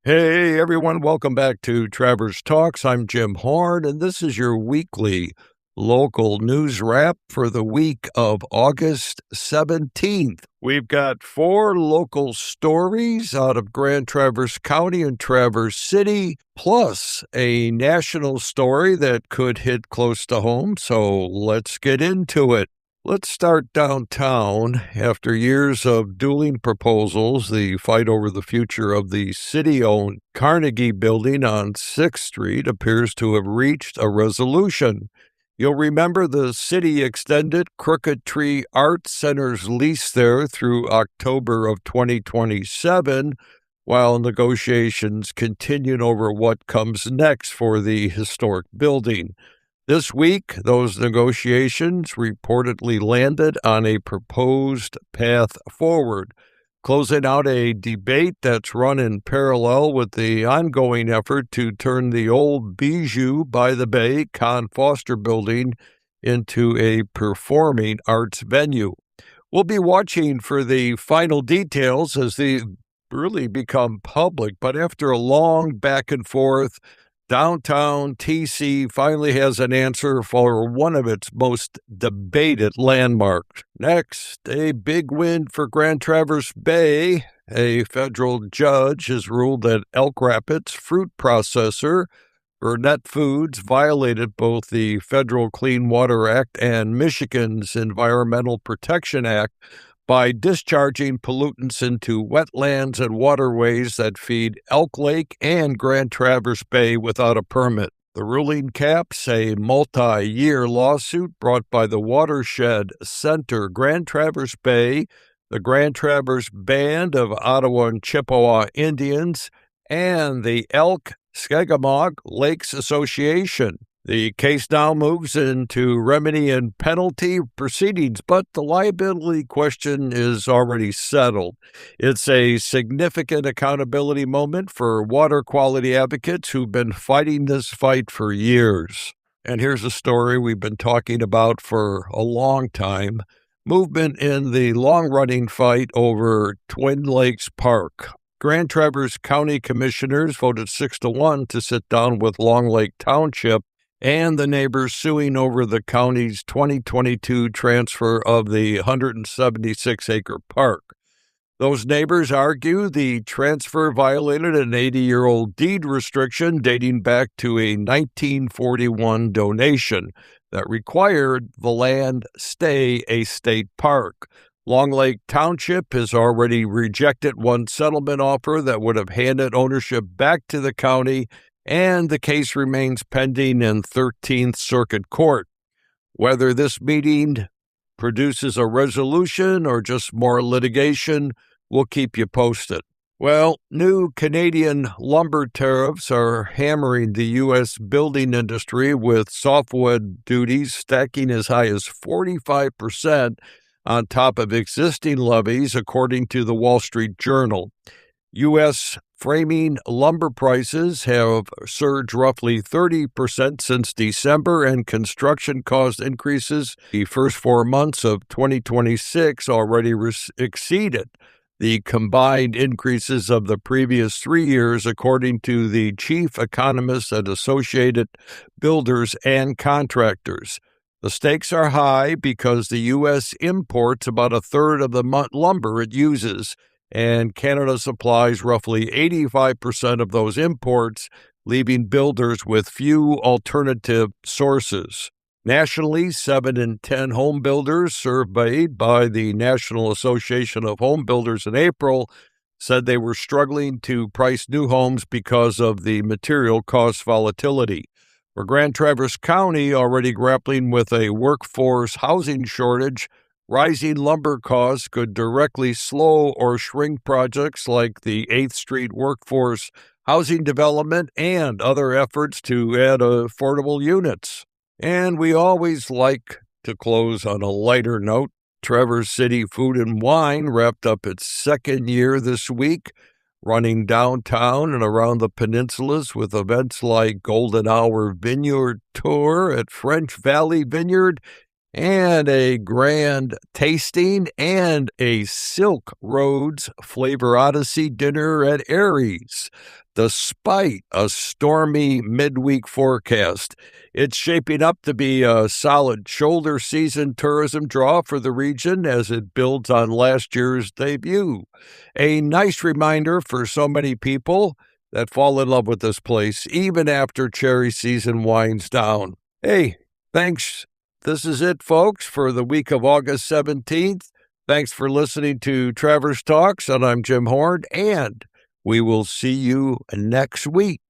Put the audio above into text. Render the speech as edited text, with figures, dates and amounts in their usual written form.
Hey everyone, welcome back to Travers Talks. I'm Jim Horn, and this is your weekly local news wrap for the week of August 17th. We've got 4 local stories out of Grand Traverse County and Traverse City, plus a national story that could hit close to home, so let's get into it. Let's start downtown. After years of dueling proposals, the fight over the future of the city-owned Carnegie building on 6th Street appears to have reached a resolution. You'll remember the city extended Crooked Tree Art Center's lease there through October of 2027, while negotiations continued over what comes next for the historic building. This week, those negotiations reportedly landed on a proposed path forward, closing out a debate that's run in parallel with the ongoing effort to turn the old Bijou by the Bay Con Foster building into a performing arts venue. We'll be watching for the final details as they really become public, but after a long back and forth, downtown TC finally has an answer for one of its most debated landmarks. Next, a big win for Grand Traverse Bay. A federal judge has ruled that Elk Rapids fruit processor Burnette Foods violated both the Federal Clean Water Act and Michigan's Environmental Protection Act by discharging pollutants into wetlands and waterways that feed Elk Lake and Grand Traverse Bay without a permit. The ruling caps a multi-year lawsuit brought by the Watershed Center Grand Traverse Bay, the Grand Traverse Band of Ottawa and Chippewa Indians, and the Elk Skagamog Lakes Association. The case now moves into remedy and penalty proceedings, but the liability question is already settled. It's a significant accountability moment for water quality advocates who've been fighting this fight for years. And here's a story we've been talking about for a long time. Movement in the long-running fight over Twin Lakes Park. Grand Traverse County Commissioners voted 6-1 to sit down with Long Lake Township and the neighbors suing over the county's 2022 transfer of the 176-acre park. Those neighbors argue the transfer violated an 80-year-old deed restriction dating back to a 1941 donation that required the land stay a state park. Long Lake Township has already rejected one settlement offer that would have handed ownership back to the county, and the case remains pending in 13th Circuit Court. Whether this meeting produces a resolution or just more litigation, we'll keep you posted. Well, new Canadian lumber tariffs are hammering the U.S. building industry with softwood duties stacking as high as 45% on top of existing levies, according to the Wall Street Journal. U.S. framing lumber prices have surged roughly 30% since December, and construction cost increases the first 4 months of 2026 already exceeded the combined increases of the previous 3 years, according to the chief economist at Associated Builders and Contractors. The stakes are high because the U.S. imports about a third of the lumber it uses, and Canada supplies roughly 85% of those imports, leaving builders with few alternative sources. Nationally, 7 in 10 home builders surveyed by the National Association of Home Builders in April said they were struggling to price new homes because of the material cost volatility. For Grand Traverse County, already grappling with a workforce housing shortage, rising lumber costs could directly slow or shrink projects like the 8th Street Workforce Housing Development and other efforts to add affordable units. And we always like to close on a lighter note. Traverse City Food and Wine wrapped up its second year this week, running downtown and around the peninsulas with events like Golden Hour Vineyard Tour at French Valley Vineyard and a grand tasting and a Silk Roads Flavor Odyssey dinner at Aries. despite a stormy midweek forecast. It's shaping up to be a solid shoulder season tourism draw for the region as it builds on last year's debut. A nice reminder for so many people that fall in love with this place even after cherry season winds down. Hey, thanks. This is it, folks, for the week of August 17th. Thanks for listening to Travers Talks, and I'm Jim Horn, and we will see you next week.